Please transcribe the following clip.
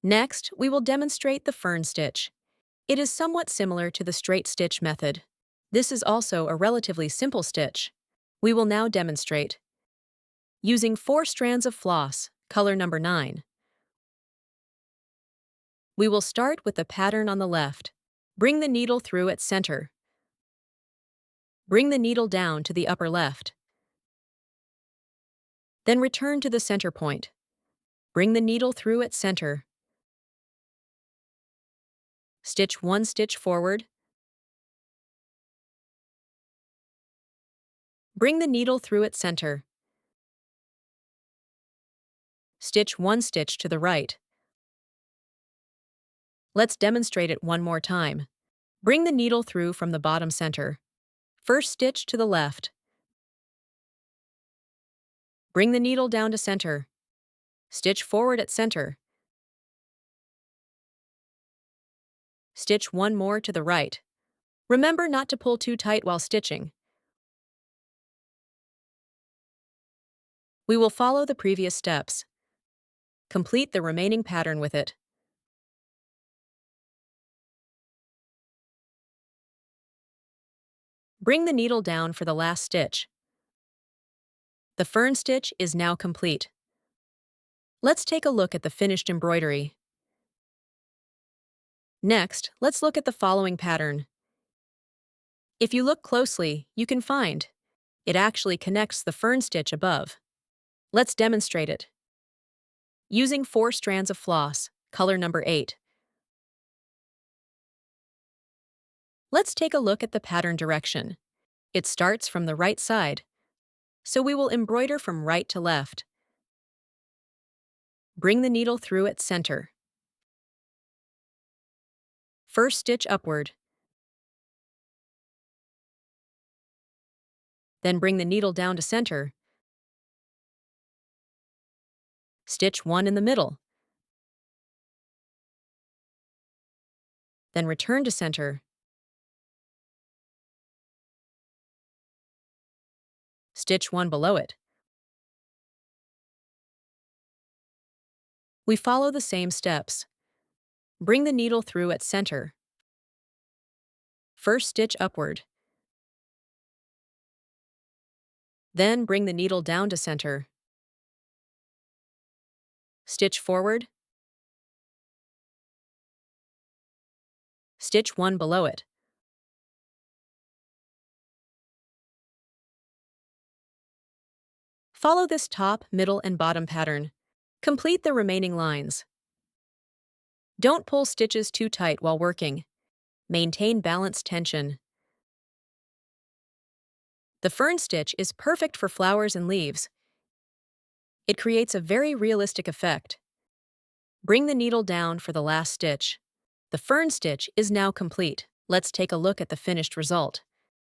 Next, we will demonstrate the fern stitch. It is somewhat similar to the straight stitch method. This is also a relatively simple stitch. We will now demonstrate. Using 4 strands of floss, color number 9. We will start with the pattern on the left. Bring the needle through at center. Bring the needle down to the upper left. Then return to the center point. Bring the needle through at center. Stitch 1 stitch forward. Bring the needle through at center. Stitch 1 stitch to the right. Let's demonstrate it one more time. Bring the needle through from the bottom center. First stitch to the left. Bring the needle down to center. Stitch forward at center. Stitch 1 more to the right. Remember not to pull too tight while stitching. We will follow the previous steps. Complete the remaining pattern with it. Bring the needle down for the last stitch. The fern stitch is now complete. Let's take a look at the finished embroidery. Next, let's look at the following pattern. If you look closely, you can find it actually connects the fern stitch above. Let's demonstrate it. Using 4 strands of floss, color number 8. Let's take a look at the pattern direction. It starts from the right side, so we will embroider from right to left. Bring the needle through at center. First stitch upward. Then bring the needle down to center. Stitch 1 in the middle. Then return to center. Stitch 1 below it. We follow the same steps. Bring the needle through at center. First stitch upward. Then bring the needle down to center. Stitch forward. Stitch 1 below it. Follow this top, middle, and bottom pattern. Complete the remaining lines. Don't pull stitches too tight while working. Maintain balanced tension. The fern stitch is perfect for flowers and leaves. It creates a very realistic effect. Bring the needle down for the last stitch. The fern stitch is now complete. Let's take a look at the finished result.